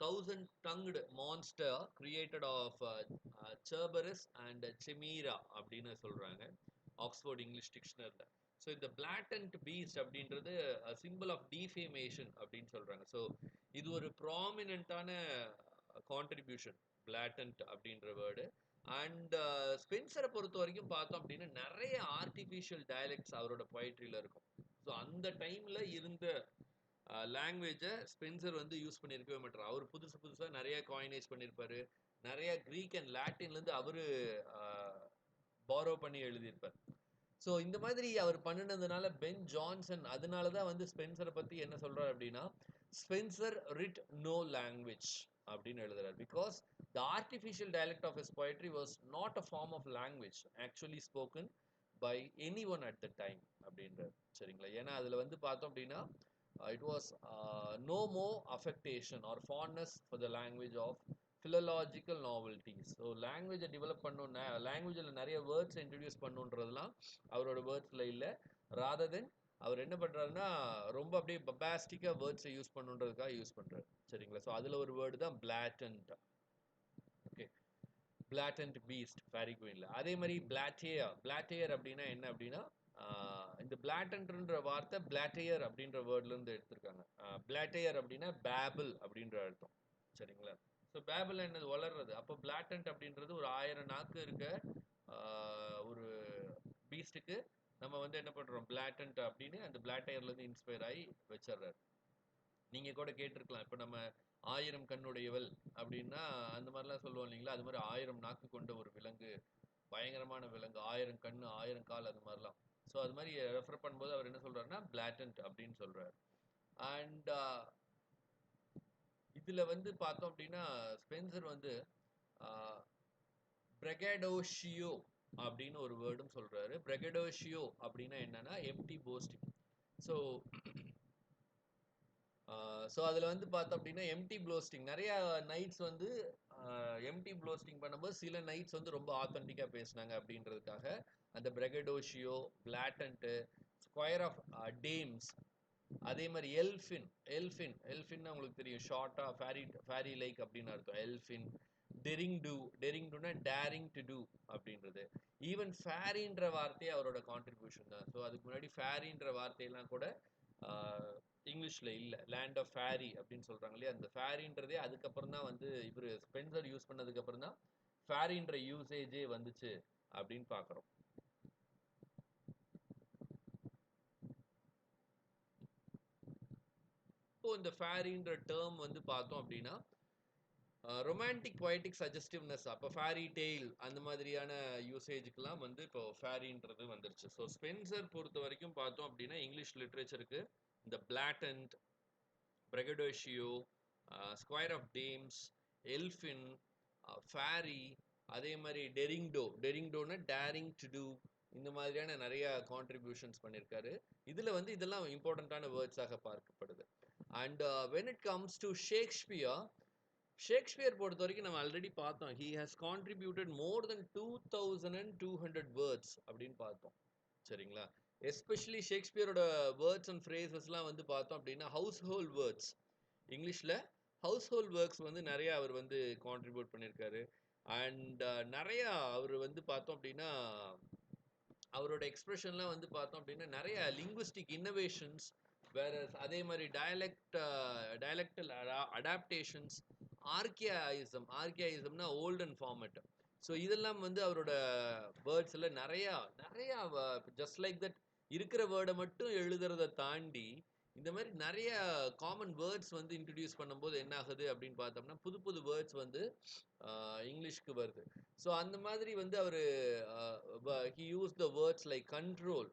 thousand tongued monster created of Cerberus and Chimera அப்படின்னு சொல்றாங்க ஆக்ஸ்போர்ட் இங்கிலீஷ் டிக்ஷனரியில். ஸோ இந்த பிளாட்டன்ட் பீஸ்ட் அப்படின்றது சிம்பிள் ஆஃப் டிஃபேமேஷன் அப்படின்னு சொல்றாங்க. ஸோ இது ஒரு ப்ராமினெண்ட்டான கான்ட்ரிபியூஷன் பிளாட்டன்ட் அப்படின்ற வேர்டு. அண்ட் ஸ்பென்சரை பொறுத்த வரைக்கும் பார்த்தோம் அப்படின்னா நிறைய ஆர்டிஃபிஷியல் டயலெக்ட்ஸ் அவரோட பொயட்ரியில் இருக்கும். ஸோ அந்த டைமில் இருந்த லாங்குவேஜை ஸ்பென்சர் வந்து யூஸ் பண்ணியிருக்கவே மாட்டார். அவர் புதுசாக நிறைய காயினேஜ் பண்ணியிருப்பாரு. நிறைய க்ரீக் அண்ட் லாட்டின்லேருந்து அவர் பாரோ பண்ணி எழுதியிருப்பார். ஸோ இந்த மாதிரி அவர் பண்ணினதுனால பென் ஜான்சன் அதனால தான் வந்து ஸ்பென்சரை பற்றி என்ன சொல்கிறார் அப்படின்னா ஸ்பென்சர் ரிட் நோ லாங்குவேஜ் அப்படின்னு எழுதுறாரு. Because the artificial dialect of his poetry was not a form of language actually spoken by anyone at the time அப்படின்றார். சரிங்களா? ஏன்னா அதுல வந்து பார்த்தோம் அப்படின்னா it was no more affectation or fondness for the language of philological novelties. So லாங்குவேஜை டெவலப் பண்ணணும், லாங்குவேஜில் நிறைய வேர்ட்ஸ் இன்ட்ரடியூஸ் பண்ணுன்றதுலாம் அவரோட வேர்ட்ஸில் இல்லை. ராதர் தென் அவர் என்ன பண்றாருன்னா ரொம்ப அப்படியே பபாஸ்டிக்கா வேர்ட்ஸை யூஸ் பண்ணுன்றதுக்காக யூஸ் பண்றாரு. சரிங்களா? ஸோ அதுல ஒரு வேர்டு தான் blatant. Okay, blatant beast fairy குயின்ல. அதே மாதிரி பிளாட்டேயர் அப்படின்னா என்ன அப்படின்னா இந்த பிளாட்டன்ட்ன்ற வார்த்தை பிளாட்டேயர் அப்படின்ற வேர்ட்ல இருந்து எடுத்திருக்காங்க. பிளாட்டேயர் அப்படின்னா பேபிள் அப்படின்ற அர்த்தம். சரிங்களா? ஸோ பேபிள் என்னது வளர்றது. அப்போ பிளாட்டன்ட் அப்படின்றது ஒரு 1000 நாக்கு இருக்க ஒரு பீஸ்டுக்கு நம்ம வந்து என்ன பண்றோம், பிளாட்டன்ட் அப்படின்னு அந்த பிளாட்டேயர்ல இருந்து இன்ஸ்பயர் ஆகி வச்சிடுறாரு. நீங்க கூட கேட்டிருக்கலாம், இப்போ நம்ம 1000 கண்ணுடையவள் அப்படின்னா அந்த மாதிரிலாம் சொல்லுவோம் இல்லைங்களா? அது மாதிரி 1000 நாக்கு கொண்ட ஒரு விலங்கு, பயங்கரமான விலங்கு, 1000 கண்ணு 1000 கால், அது மாதிரிலாம். ஸோ அது மாதிரி ரெஃபர் பண்ணும்போது அவர் என்ன சொல்றாருன்னா பிளாட்டன்ட் அப்படின்னு சொல்றாரு. அண்ட் இதுல வந்து பார்த்தோம் அப்படின்னா ஸ்பென்சர் வந்து பிரெகடோஷியோ அப்படின்னு ஒரு வேர்டும் சொல்றாரு. பிரெகடோஷியோ அப்படின்னா என்னன்னா எம்டி போஸ்டிங். ஸோ ஸோ அதில் வந்து பார்த்தோம் அப்படின்னா எம்டி ப்ளோஸ்டிங் நிறைய நைட்ஸ் வந்து எம்டி ப்ளோஸ்டிங் பண்ணும்போது சில நைட்ஸ் வந்து ரொம்ப ஆத்தென்டிக்காக பேசினாங்க அப்படின்றதுக்காக அந்த பிரெகடோஷியோ, பிளாட்டன்ட்டு, ஸ்கொயர் ஆஃப் டேம்ஸ், அதே மாதிரி எல்ஃபின் உங்களுக்கு தெரியும், ஷார்ட்டாக ஃபேரி லைக் அப்படின்னு அர்த்தம் எல்ஃபின். டெரிங்டுனா டேரிங் டு டூ அப்படின்றது. ஈவன் ஃபேரின்ற வார்த்தையே அவரோட கான்ட்ரிபியூஷன் தான். ஸோ அதுக்கு முன்னாடி ஃபேரின்ற வார்த்தையெல்லாம் கூட இங்கிலீஷ்ல இல்ல. லேண்ட் ஆஃப் ஃபேரி அப்படின்னு சொல்றாங்க இல்லையா? அந்த ஃபேரின்றதே அதுக்கப்புறம் தான் வந்து இவர் ஸ்பென்சர் யூஸ் பண்ணதுக்கு அப்புறம் தான் ஃபேரின்ற யூசேஜே வந்துச்சு அப்படின்னு பாக்குறோம். இப்போ இந்த ஃபேரின்ற டேர்ம் வந்து பார்த்தோம் அப்படின்னா ரொமான்டிக் பொயட்டிக் சஜஸ்டிவ்னஸ், அப்போ ஃபேரி டெய்ல் அந்த மாதிரியான யூசேஜுக்கெல்லாம் வந்து இப்போ ஃபேரின்றது வந்துருச்சு. ஸோ ஸ்பென்சர் பொறுத்த வரைக்கும் பார்த்தோம் அப்படின்னா இங்கிலீஷ் லிட்ரேச்சருக்கு இந்த blatant, braggadocio, squire of dames, elfin, fairy, அதே மாதிரி டெரிங்டோனா டேரிங் டு டூ, இந்த மாதிரியான நிறைய கான்ட்ரிபியூஷன்ஸ் பண்ணியிருக்காரு. இதில் வந்து இதெல்லாம் இம்பார்ட்டண்ட்டான வேர்ட்ஸாக பார்க்கப்படுது. And when it comes to Shakespeare பொறுத்த வரைக்கும் நம்ம ஆல்ரெடி பார்த்தோம், he has contributed more then 2200 words அப்படின்னு பார்த்தோம். சரிங்களா? எஸ்பெஷலி ஷேக்ஸ்பியரோட வேர்ட்ஸ் அண்ட் ஃப்ரேசஸ்லாம் வந்து பார்த்தோம் அப்படின்னா ஹவுஸ் ஹோல்ட் வேர்ட்ஸ், இங்கிலீஷில் ஹவுஸ் ஹோல்ட் வேர்ட்ஸ் வந்து நிறைய அவர் வந்து கான்ட்ரிபியூட் பண்ணியிருக்காரு. அண்ட் நிறையா அவர் வந்து பார்த்தோம் அப்படின்னா அவரோட எக்ஸ்பிரஷன்லாம் வந்து பார்த்தோம் அப்படின்னா நிறைய லிங்குவிஸ்டிக் இன்னோவேஷன்ஸ், வேற அதே மாதிரி டயலெக்டல் அடாப்டேஷன்ஸ், ஆர்கியாயிசம்னா ஓல்ட் அண்ட் ஃபார்மட். ஸோ இதெல்லாம் வந்து அவரோட வேர்ட்ஸில் நிறையா ஜஸ்ட் லைக் தட் இருக்கிற வேர்டை மட்டும் எழுதுறதை தாண்டி இந்த மாதிரி நிறைய காமன் வேர்ட்ஸ் வந்து இன்ட்ரடியூஸ் பண்ணும்போது என்ன ஆகுது அப்படின்னு பார்த்தோம்னா புது புது வேர்ட்ஸ் வந்து இங்கிலீஷ்க்கு வருது. ஸோ அந்த மாதிரி வந்து அவர் he use the words like control.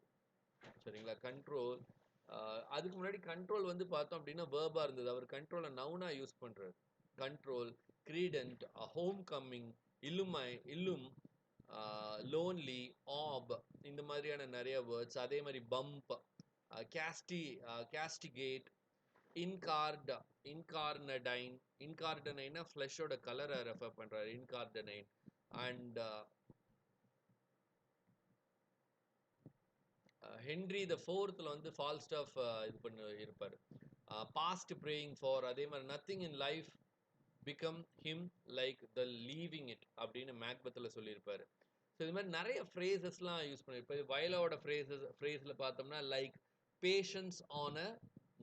சரிங்களா? கண்ட்ரோல், அதுக்கு முன்னாடி கண்ட்ரோல் வந்து பார்த்தோம் அப்படின்னா வேர்பா இருந்தது. அவர் கண்ட்ரோலை நவுனா யூஸ் பண்றாரு. Control, credent, homecoming, illume, lonely, ஆப், இந்த மாதிரியான நிறைய வேர்ட்ஸ். அதே மாதிரி பம்ப், கேஸ்டிகேட், இன்கார்டனைனா ஃப்ளஷோட கலரை ரெஃபர் பண்றாரு, இன்கார்டனைன். அண்ட் ஹென்ரி த ஃபோர்த்தில் வந்து ஃபால்ஸ்டாஃப் இது பண்ணி இருப்பார், பாஸ்ட் ப்ரேயிங் ஃபார். அதே மாதிரி nothing in life become him like the leaving it அப்படின்னு மேக்பத்தில் சொல்லியிருப்பாரு. ஸோ இது மாதிரி நிறைய ஃப்ரேசஸ்லாம் யூஸ் பண்ணியிருப்பாரு. வயலோட ஃப்ரேஸில் பார்த்தோம்னா like patience on a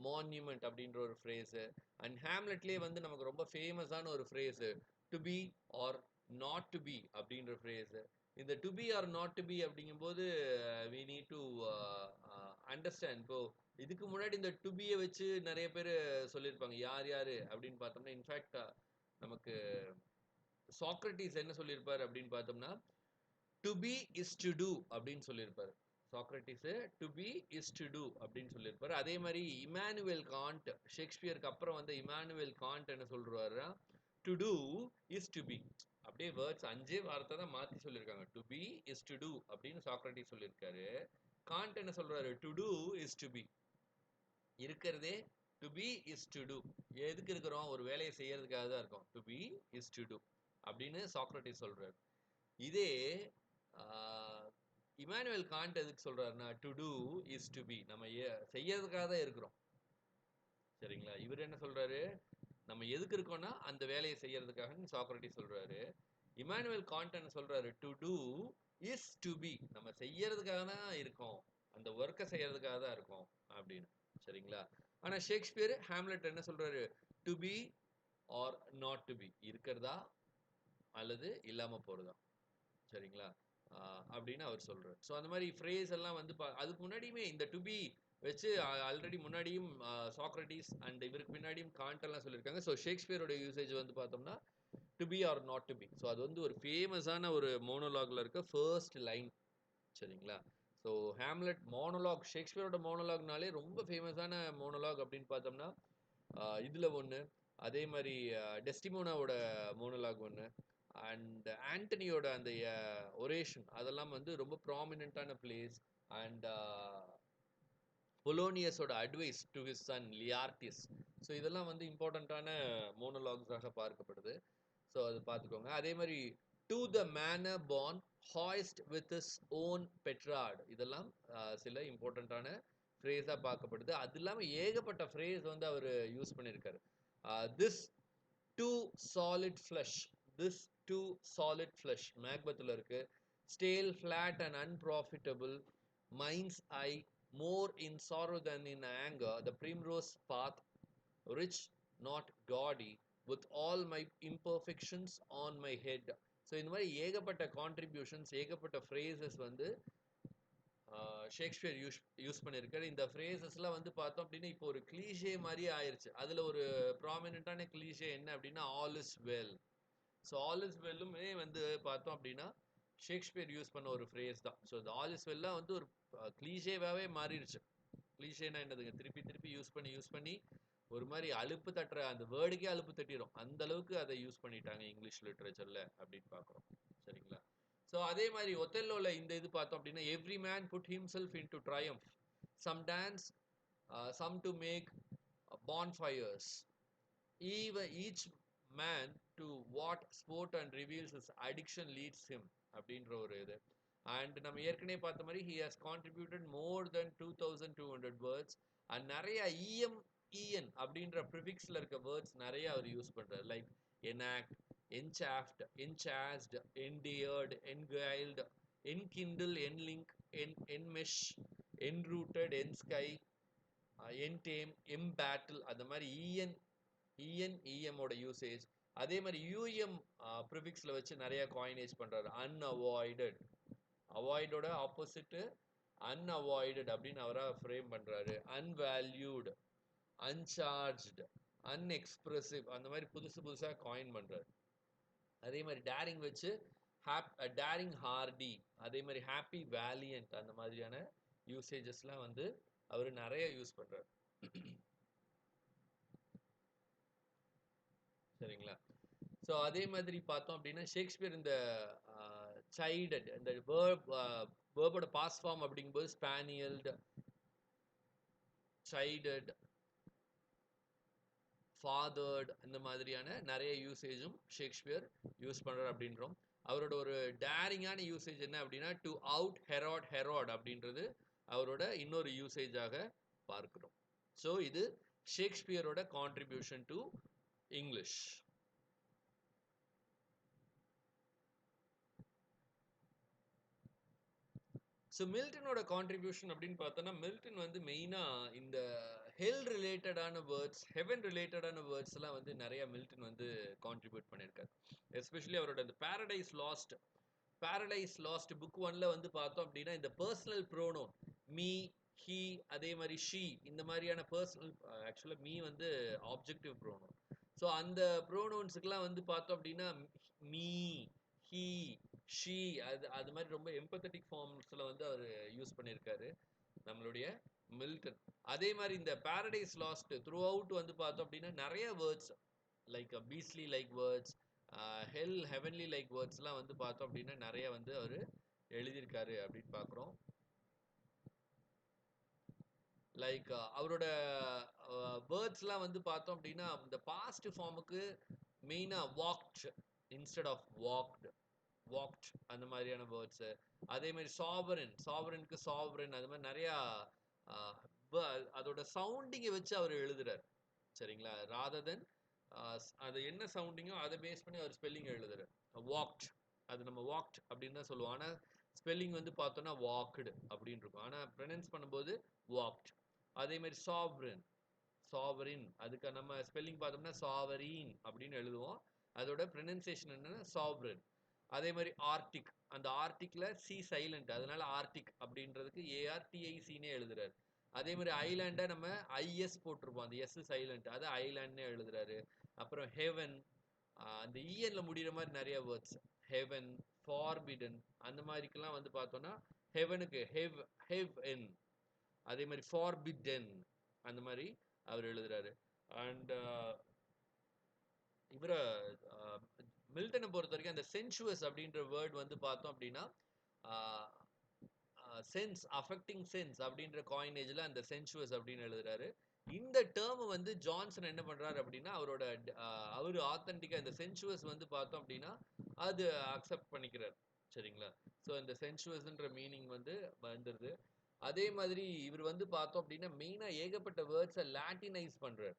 monument அப்படின்ற ஒரு ஃப்ரேஸு. அண்ட் ஹேம்லெட்லேயே வந்து நமக்கு ரொம்ப ஃபேமஸான ஒரு phrase to be or not to be அப்படின்ற ஃப்ரேஸு. இந்த to be or not to be அப்படிங்கும்போது வி நீட் டு அண்டர்ஸ்டாண்ட். இப்போ இதுக்கு முன்னாடி இந்த டு பியை வச்சு நிறைய பேர் சொல்லியிருப்பாங்க. யாரு அப்படின்னு பார்த்தோம்னா இன்ஃபேக்ட் நமக்கு சாக்ரட்டிஸ் என்ன சொல்லியிருப்பாரு அப்படின்னு பார்த்தோம்னா to be is to do அப்படின்னு சொல்லியிருப்பாரு. Socrates to be is to do அப்படின்னு சொல்லியிருப்பாரு. அதே மாதிரி இமானுவேல் காண்ட், ஷேக்ஸ்பியருக்கு அப்புறம் வந்து இமானுவேல் காண்ட் என்ன சொல்றாரு, to do is to be அப்படியே வேர்ட்ஸ் 5 வார்த்தை தான் மாத்தி சொல்லியிருக்காங்க. To be is to do அப்படின்னு சாக்ரட்டிஸ் சொல்லியிருக்காரு. காண்ட் என்ன சொல்றாரு? To do is to be. இருக்கிறதே to be is to do. எதுக்கு இருக்கிறோம்? ஒரு வேலையை செய்யறதுக்காக தான் இருக்கும். To be is to do அப்படின்னு சாக்ரட்டிஸ் சொல்றாரு. இதே இமானுவேல் காண்ட் எதுக்கு சொல்றாருன்னா to do is to be. நம்ம செய்யறதுக்காக தான் இருக்கிறோம். சரிங்களா? இவர் என்ன சொல்றாரு? நம்ம எதுக்கு இருக்கோம்னா அந்த வேலையை செய்யறதுக்காக சாக்ரட்டிஸ் சொல்றாரு. இமானுவேல் காண்ட் என்ன சொல்றாரு? To do is to be. நம்ம செய்யறதுக்காக தான் இருக்கோம், அந்த ஒர்க்கை செய்யறதுக்காக தான் இருக்கோம் அப்படின்னு. சரிங்களா? ஆனா ஷேக்ஸ்பியர் ஹாம்லெட் என்ன சொல்றாரு? To be or not to be. இருக்கிறதா அல்லது இல்லாம போறதா. சரிங்களா? அப்படின்னு அவர் சொல்றாரு. ஸோ அந்த மாதிரி ஃப்ரேஸ் எல்லாம் வந்து அதுக்கு முன்னாடியுமே இந்த டு பி வச்சு ஆல்ரெடி முன்னாடியும் சாக்ரட்டிஸ் அண்ட் இவருக்கு பின்னாடியும் காண்ட் எல்லாம் சொல்லியிருக்காங்க. ஸோ ஷேக்ஸ்பியரோட யூசேஜ் வந்து பார்த்தோம்னா to be or not to be. So அது வந்து ஒரு ஃபேமஸான ஒரு மோனோலாக்ல இருக்க ஃபர்ஸ்ட் லைன். சரிங்களா? ஸோ ஹாம்லெட் மோனோலாக், ஷேக்ஸ்பியரோட மோனோலாக்னாலே ரொம்ப ஃபேமஸான மோனோலாக் அப்படின்னு பார்த்தோம்னா இதுல ஒன்று, அதே மாதிரி டெஸ்டிமோனாவோட மோனோலாக் ஒன்று, அண்ட் ஆண்டனியோட அந்த ஒரேஷன் அதெல்லாம் வந்து ரொம்ப ப்ராமினென்ட்டான பிளேஸ். அண்ட் பொலோனியஸோட advice to his son Laertes. So இதெல்லாம் வந்து இம்பார்ட்டண்ட்டான மோனோலாக்ஸாக பார்க்கப்படுது. ஸோ அது பார்த்துக்கோங்க. அதே மாதிரி to the manner born hoist with his own petard. இதெல்லாம் சில இம்பார்ட்டண்ட்டான ஃப்ரேஸாக பார்க்கப்படுது. அது இல்லாமல் ஏகப்பட்ட ஃப்ரேஸ் வந்து அவர் யூஸ் பண்ணியிருக்காரு. This too solid flesh, this too solid flesh மேக்பத்தில் இருக்கு. Stale flat and unprofitable minds I more in sorrow than in anger, the primrose path, rich, not gaudy, with all my imperfections on my head. So இந்த மாதிரி ஏகப்பட்ட கான்ட்ரிபியூஷன்ஸ், ஏகப்பட்ட ஃப்ரேசஸ் வந்து ஷேக்ஸ்பியர் யூஸ் பண்ணியிருக்காரு. இந்த ஃப்ரேசஸ்லாம் வந்து பார்த்தோம் அப்படின்னா இப்போ ஒரு கிளீஷே மாதிரி ஆயிடுச்சு. அதில் ஒரு ப்ராமினென்ட்டான கிளீஷே என்ன அப்படின்னா all is well. So all is வெல்லுமே வந்து பார்த்தோம் அப்படின்னா ஷேக்ஸ்பியர் யூஸ் பண்ண ஒரு ஃப்ரேஸ் தான். ஸோ இந்த ஆல் இஸ் வெல்லாம் வந்து ஒரு கிளீஷேவாகவே மாறிடுச்சு. கிளீஷேனா என்னதுங்க? திருப்பி திருப்பி யூஸ் பண்ணி ஒரு மாதிரி அலுப்பு தட்டுற அந்த வேர்டுக்கே அலுப்பு தட்டிடும். அந்த அளவுக்கு அதை யூஸ் பண்ணிட்டாங்க இங்கிலீஷ் லிட்ரேச்சர்ல அப்படின்னு பார்க்குறோம். சரிங்களா? ஸோ அதே மாதிரி ஒத்தெல்லோல இந்த இது பார்த்தோம் அப்படின்னா every man put himself into triumph, some dance, some to make bonfires, each man to what sport and reveals his addiction leads him அப்படின்ற ஒரு இது. அண்ட் நம்ம ஏற்கனவே பார்த்த மாதிரி he has contributed more than 2200 words and நிறைய en அப்படின்ற ப்ரிஃபிக்ஸ்ல இருக்க வேர்ட்ஸ் நிறைய அவர் யூஸ் பண்றாரு. Like enact, enchaffed, enchased, endeared, enguiled, enkindle, enlink, enmesh, enrooted, ensky, entame, embattle. அந்த மாதிரி en ஓட யூசேஜ். அதே மாதிரி யூஎம் ப்ரிஃபிக்ஸ்ல வச்சு நிறைய காயினேஜ் பண்றாரு. unavoided, அவாய்டோட ஆப்போசிட் அன்அவாய்டட் அப்படின்னு அவரா ஃப்ரேம் பண்றாரு. அன்வேல்யூட், அன்சார்ஜ்டு, அன்எக்ஸ்பிரசிவ், அந்த மாதிரி புதுசா காயின் பண்றாரு. அதே மாதிரி டேரிங் வச்சு டேரிங் ஹார்டி, அதே மாதிரி ஹாப்பி வேலியன்ட், அந்த மாதிரியான யூசேஜஸ்லாம் வந்து அவர் நிறைய யூஸ் பண்றாரு. சரிங்களா? ஸோ அதே மாதிரி பார்த்தோம் அப்படின்னா ஷேக்ஸ்பியர் இந்த சைல்டட், இந்த வேர்போட பாஸ் ஃபார்ம் அப்படிங்கும்போது ஸ்பானியல்டு, சைல்டட், ஃபாதர்ட், இந்த மாதிரியான நிறைய யூசேஜும் ஷேக்ஸ்பியர் யூஸ் பண்றாரு அப்படின்றோம். அவரோட ஒரு டேரிங்கான யூசேஜ் என்ன அப்படின்னா டு அவுட் ஹெராட் அப்படின்றது அவரோட இன்னொரு யூசேஜாக பார்க்கிறோம். ஸோ இது ஷேக்ஸ்பியரோட கான்ட்ரிபியூஷன் டு இங்கிலீஷ். ஸோ மில்டனோட கான்ட்ரிபியூஷன் அப்படின்னு பார்த்தோன்னா மில்டன் வந்து மெயினாக இந்த ஹெல் ரிலேட்டடான வேர்ட்ஸ், ஹெவன் ரிலேட்டடான வேர்ட்ஸ் எல்லாம் வந்து நிறைய மில்டன் வந்து கான்ட்ரிபியூட் பண்ணியிருக்காரு. எஸ்பெஷலி அவரோட இந்த பேரடைஸ் லாஸ்ட் புக் 1ல வந்து பார்த்தோம் அப்படின்னா இந்த பர்சனல் ப்ரோனோன் மீ, ஹீ, அதே மாதிரி ஷீ, இந்த மாதிரியான பர்சனல், ஆக்சுவலாக மீ வந்து ஆப்ஜெக்டிவ் ப்ரோனோன். ஸோ அந்த ப்ரோனோன்ஸுக்கெல்லாம் வந்து பார்த்தோம் அப்படின்னா மீ, ஹீ, ஷீ, அது மாதிரி ரொம்ப எம்பத்தட்டிக் ஃபார்ம்ஸில் வந்து அவர் யூஸ் பண்ணியிருக்காரு நம்மளுடைய மில்டன். அதே மாதிரி இந்த பேரடைஸ் லாஸ்ட் த்ரூ அவுட் வந்து பார்த்தோம் அப்படின்னா நிறைய வேர்ட்ஸ் லைக் பீஸ்லி லைக் வேர்ட்ஸ், ஹெல் ஹெவன்லி லைக் வேர்ட்ஸ்லாம் வந்து பார்த்தோம் அப்படின்னா நிறைய வந்து அவர் எழுதியிருக்காரு அப்படின்னு பார்க்குறோம். லைக் அவரோட வேர்ட்ஸ்லாம் வந்து பார்த்தோம் அப்படின்னா இந்த பாஸ்ட் ஃபார்முக்கு மெயினாக வாக்ட் இன்ஸ்டெட் ஆஃப் வாக்ட் அந்த மாதிரியான வேர்ட்ஸு. அதே மாதிரி சாவரனுக்கு சாவரன் அது மாதிரி நிறையா அதோட சவுண்டிங்கை வச்சு அவர் எழுதுறாரு. சரிங்களா? ராதர் தென் அது என்ன சவுண்டிங்கோ அதை பேஸ் பண்ணி அவர் ஸ்பெல்லிங் எழுதுறாரு. வாக்ட் அது நம்ம வாக்ட் அப்படின்னு தான் சொல்லுவோம். ஆனால் ஸ்பெல்லிங் வந்து பார்த்தோன்னா வாக்டு அப்படின்னு இருக்கும். ஆனால் ப்ரொனவுன்ஸ் பண்ணும்போது வாக்ட். அதே மாதிரி சாவரின் அதுக்கு நம்ம ஸ்பெல்லிங் பார்த்தோம்னா சாவரீன் அப்படின்னு எழுதுவோம். அதோட ப்ரொனன்சியேஷன் என்னன்னா சாவரன். அதே மாதிரி ஆர்டிக் அந்த ஆர்டிக்ல சி சைலண்ட் அதனால ஆர்டிக் அப்படின்றதுக்கு ஏஆர்டிஐசின்னே எழுதுறாரு. அதே மாதிரி ஐலாண்டை நம்ம ஐஎஸ் போட்டிருப்போம், அந்த எஸ் சைலண்ட் அது ஐலாண்ட்னே எழுதுறாரு. அப்புறம் ஹெவன் அந்த இஎன்ல முடிகிற மாதிரி நிறைய வேர்ட்ஸ் ஹெவன் ஃபார்பிடன் அந்த மாதிரிக்கெல்லாம் வந்து பார்த்தோம்னா ஹெவனுக்கு ஹெவ் என் அதே மாதிரி ஃபார்பிடன் அந்த மாதிரி அவர் எழுதுறாரு. அண்ட் இவரை மில்டனை பொறுத்த வரைக்கும் அந்த சென்சுவஸ் அப்படின்ற வேர்ட் வந்து பார்த்தோம் அப்படின்னா சென்ஸ் அஃபெக்டிங் சென்ஸ் அப்படின்ற காயினேஜில் அந்த சென்சுவஸ் அப்படின்னு எழுதுறாரு. இந்த டேர்ம் வந்து ஜான்சன் என்ன பண்றாரு அப்படின்னா அவரு ஆத்தென்டிக்கா இந்த சென்சுவஸ் வந்து பார்த்தோம் அப்படின்னா அது அக்செப்ட் பண்ணிக்கிறார். சரிங்களா? ஸோ இந்த சென்சுவஸ்ன்ற மீனிங் வந்து வந்துருது. அதே மாதிரி இவர் வந்து பார்த்தோம் அப்படின்னா மெயினாக ஏகப்பட்ட வேர்ட்ஸை லாட்டினைஸ் பண்றாரு.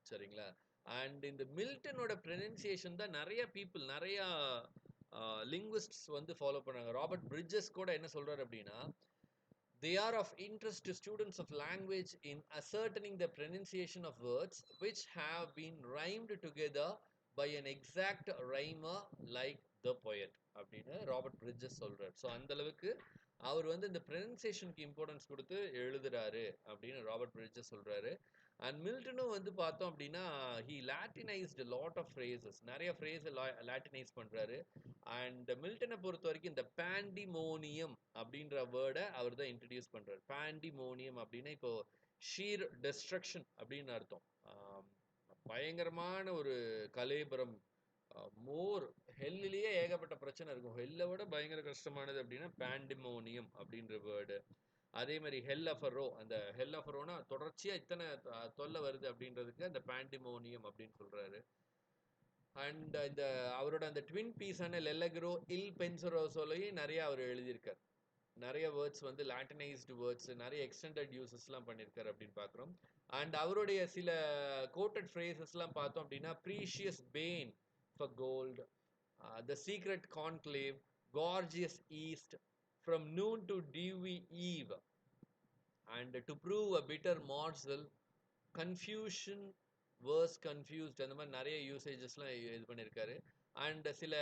சரிங்களா? அண்ட் இந்த மில்டனோட ப்ரொனன்சியேஷன் தான் நிறைய பீப்புள் நிறைய லிங்குவிஸ்ட்ஸ் வந்து ஃபாலோ பண்ணாங்க. ராபர்ட் பிரிட்ஜஸ் கூட என்ன சொல்றாரு அப்படின்னா they are of interest to students of language in ascertaining the pronunciation of words which have been rhymed together by an exact rhymer like the poet அப்படின்னு ராபர்ட் பிரிட்ஜஸ் சொல்றாரு. ஸோ அந்த அளவுக்கு அவர் வந்து இந்த ப்ரொனன்சியேஷனுக்கு இம்பார்ட்டன்ஸ் கொடுத்து எழுதுறாரு அப்படின்னு ராபர்ட் பிரிட்ஜஸ் சொல்றாரு. அண்ட் மில்டனும் வந்து பார்த்தோம் அப்படின்னா ஹி லாட்டினைஸ்டு லாட் ஆஃப் ஃப்ரேசஸ் நிறைய ஃப்ரேஸை லாட்டினைஸ் பண்றாரு. அண்ட் மில்டனை பொறுத்த வரைக்கும் இந்த பேண்டிமோனியம் அப்படின்ற வேர்டை அவர் தான் இன்ட்ரடியூஸ் பண்றாரு. பேண்டிமோனியம் அப்படின்னா இப்போ ஷீர் டெஸ்ட்ரக்ஷன் அப்படின்னு அர்த்தம். பயங்கரமான ஒரு கலேபரம் மோர் ஹெல்லிலேயே ஏகப்பட்ட பிரச்சனை இருக்கும். ஹெல்லை விட பயங்கர கஷ்டமானது அப்படின்னா பேண்டிமோனியம் அப்படின்ற வேர்டு. அதே மாதிரி ஹெல் ஆஃப் ரோ அந்த ஹெல் ஆஃப் ரோனா தொடர்ச்சியாக இத்தனை தொல்லை வருது அப்படின்றதுக்கு அந்த பேண்டிமோனியம் அப்படின்னு சொல்றாரு. அண்ட் இந்த அவரோட அந்த ட்வின் பீஸான லெல்லக்ரோ இல் பென்சரோசோலையும் நிறைய அவர் எழுதியிருக்கார். நிறைய வேர்ட்ஸ் வந்து லாட்டினைஸ்டு வேர்ட்ஸ் நிறைய எக்ஸ்டெண்டட் யூசஸ்லாம் பண்ணியிருக்காரு அப்படின்னு பார்க்குறோம். அண்ட் அவருடைய சில கோட்டட் ஃப்ரேசஸ்லாம் பார்த்தோம் அப்படின்னா precious bane for gold, the secret conclave, gorgeous east, from noon to dewy eve, and to prove a bitter morsel, confusion worse confused அந்த மாதிரி நிறைய யூசேஜஸ்லாம் இது பண்ணியிருக்காரு. அண்ட் சில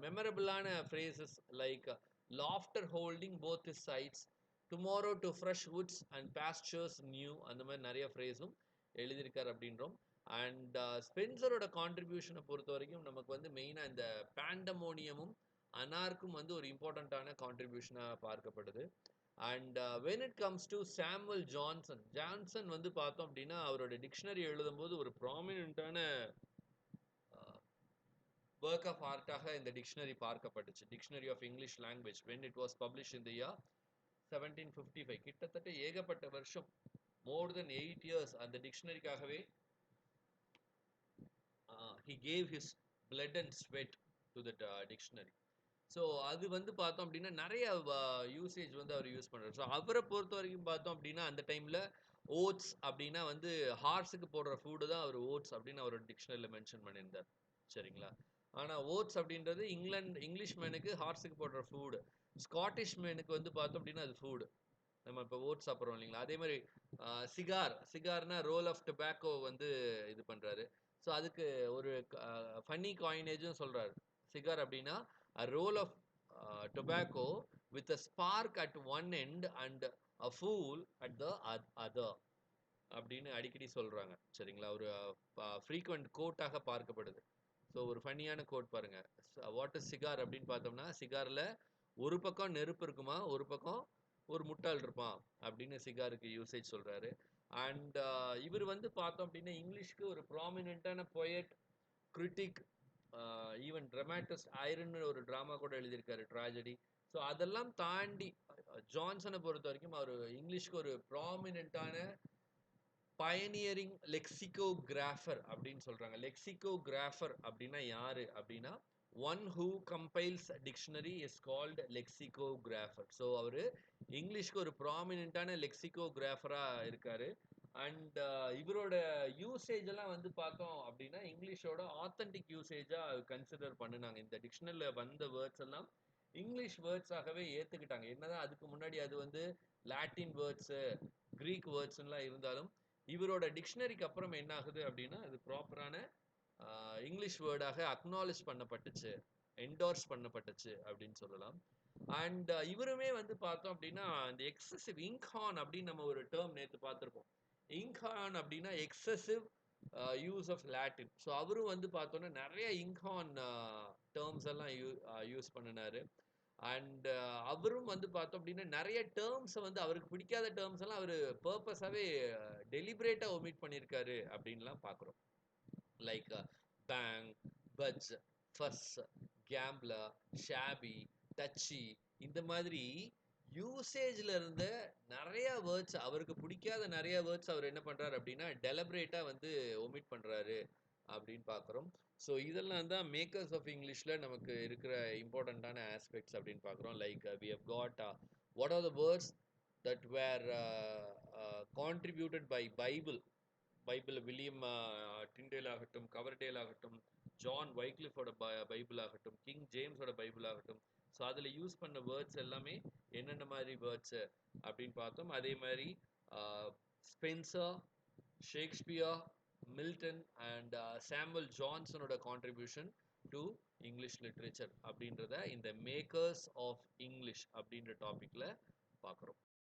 மெமரபிளான phrases like laughter holding both his sides, tomorrow to fresh woods and pastures new அந்த மாதிரி நிறைய ஃப்ரேஸும் எழுதியிருக்காரு அப்படின்றோம். அண்ட் ஸ்பென்சரோட கான்ட்ரிபியூஷனை பொறுத்த வரைக்கும் நமக்கு வந்து மெயினாக இந்த பேண்டமோனியமும் அனார்க்கும் வந்து ஒரு இம்பார்ட்டண்ட்டான கான்ட்ரிபியூஷனாக பார்க்கப்படுது. And when it comes to Samuel Johnson வந்து பார்த்தோம் அப்படின்னா அவரோட டிக்ஷனரி எழுதும்போது ஒரு ப்ராமினென்ட்டான ஒர்க் ஆஃப் ஆர்ட்டாக இந்த டிக்ஷனரி பார்க்கப்பட்டுச்சு. Dictionary of English language when it was publish in the year 1755. கிட்டத்தட்ட ஏகப்பட்ட வருஷம் மோர் தென் 8 years அந்த டிக்ஷனரிக்காகவே he gave his blood and sweat to that dictionary. So அது வந்து பார்த்தோம் அப்படின்னா நிறைய யூசேஜ் வந்து அவர் யூஸ் பண்ணுறாரு. ஸோ அவரை பொறுத்த வரைக்கும் பார்த்தோம் அப்படின்னா அந்த டைமில் ஓட்ஸ் அப்படின்னா வந்து ஹார்ஸுக்கு போடுற ஃபுட்டு தான் அவர் ஓட்ஸ் அப்படின்னு அவரோட டிக்ஷனரியில் மென்ஷன் பண்ணியிருந்தார். சரிங்களா? ஆனால் ஓட்ஸ் அப்படின்றது இங்கிலீஷ் மேனுக்கு ஹார்ஸுக்கு போடுற ஃபுட்டு, ஸ்காட்டிஷ் மேனுக்கு வந்து பார்த்தோம் அப்படின்னா அது ஃபுட்டு. நம்ம இப்போ ஓட்ஸ் சாப்பிட்றோம் இல்லைங்களா? அதே மாதிரி சிகார்னா ரோல் ஆஃப் டொபாக்கோ வந்து இது பண்ணுறாரு. ஸோ அதுக்கு ஒரு ஃபன்னி காயினேஜும் சொல்கிறாரு. சிகார் அப்படின்னா a roll of tobacco with a spark at one end and a fool at the other அப்படின்னு அடிக்கடி சொல்றாங்க. சரிங்களா? ஒரு ஃப்ரீக்வெண்ட் கோட்டாக பார்க்கப்படுது. ஸோ ஒரு ஃபன்னியான கோட் பாருங்க. வாட் இஸ் சிகார் அப்படின்னு பார்த்தோம்னா சிகாரில் ஒரு பக்கம் நெருப்பு இருக்குமா, ஒரு பக்கம் ஒரு முட்டாள் இருப்பான் அப்படின்னு சிகாருக்கு யூசேஜ் சொல்றாரு. அண்ட் இவர் வந்து பார்த்தோம் அப்படின்னா இங்கிலீஷ்க்கு ஒரு ப்ராமினென்ட்டான poet, critic, even dramatist Irene ஒரு ட்ராமா கூட எழுதியிருக்காரு, ட்ராஜடி. ஸோ அதெல்லாம் தாண்டி ஜான்சனை பொறுத்த வரைக்கும் அவர் இங்கிலீஷ்க்கு ஒரு ப்ராமினென்ட்டான பயனியரிங் லெக்சிகோகிராஃபர் அப்படின்னு சொல்றாங்க. லெக்சிகோகிராஃபர் அப்படின்னா யாரு அப்படின்னா, one who compiles dictionary is called lexicographer. So அவரு இங்கிலீஷ்க்கு ஒரு ப்ராமினென்ட்டான லெக்சிகோகிராஃபரா இருக்காரு. அண்ட் இவரோட யூசேஜ் எல்லாம் வந்து பார்த்தோம் அப்படின்னா இங்கிலீஷோட ஆத்தென்டிக் யூசேஜா கன்சிடர் பண்ணுனாங்க. இந்த டிக்ஷனரியில வந்த வேர்ட்ஸ் எல்லாம் இங்கிலீஷ் வேர்ட்ஸாகவே ஏத்துக்கிட்டாங்க. என்னதான் அதுக்கு முன்னாடி அது வந்து லாட்டின் வேர்ட்ஸ், கிரீக் வேர்ட்ஸ்லாம் இருந்தாலும் இவரோட டிக்ஷனரிக்கு அப்புறம் என்ன ஆகுது அப்படின்னா அது ப்ராப்பரான இங்கிலீஷ் வேர்டாக அக்னாலேஜ் பண்ணப்பட்டுச்சு, என்டோர்ஸ் பண்ணப்பட்டுச்சு அப்படின்னு சொல்லலாம். அண்ட் இவருமே வந்து பார்த்தோம் அப்படின்னா இந்த எக்ஸசிவ் இங்கான் அப்படின்னு நம்ம ஒரு டேர்ம் நேற்று பார்த்துருப்போம். இங்கான் அப்படின்னா excessive use of Latin. So அவரும் வந்து பார்த்தோன்னா நிறைய இங்கான் டேர்ம்ஸ் எல்லாம் யூஸ் பண்ணினாரு. அண்ட் அவரும் வந்து பார்த்தோம் அப்படின்னா நிறைய டேர்ம்ஸை வந்து அவருக்கு பிடிக்காத டேர்ம்ஸ் எல்லாம் அவர் பர்பஸாகவே டெலிபரேட்டாக ஒமிட் பண்ணியிருக்காரு அப்படின்லாம் பார்க்குறோம். லைக் பேங், பட்ஜ், ஃபஸ், கேம்ப்லா, ஷாபி, டச்சி, இந்த மாதிரி யூசேஜ்ல இருந்த நிறைய வேர்ட்ஸ், அவருக்கு பிடிக்காத நிறைய வேர்ட்ஸ் அவர் என்ன பண்றாரு அப்படின்னா டெலிபரேட்டா வந்து ஒமிட் பண்றாரு அப்படின்னு பார்க்குறோம். ஸோ இதெல்லாம் தான் மேக்கர்ஸ் ஆஃப் இங்கிலீஷ்ல நமக்கு இருக்கிற இம்பார்ட்டண்ட்டான ஆஸ்பெக்ட்ஸ் அப்படின்னு பார்க்குறோம். Like we have got what are the words that were contributed by Bible, William Tyndale ஆகட்டும், கவர்டேல் ஆகட்டும், ஜான் வைக்லிஃபோட பைபிள் ஆகட்டும், கிங் ஜேம்ஸோட பைபிள் ஆகட்டும். ஸோ அதில் யூஸ் பண்ண வேர்ட்ஸ் எல்லாமே என்னென்ன மாதிரி வேர்ட்ஸு அப்படின்னு பார்த்தோம். அதே மாதிரி Spenser, Shakespeare, Milton and Samuel ஜான்சனோட கான்ட்ரிபியூஷன் டு இங்கிலீஷ் லிட்ரேச்சர் அப்படின்றத இந்த மேக்கர்ஸ் ஆஃப் இங்கிலீஷ் அப்படின்ற டாபிக்ல பார்க்குறோம்.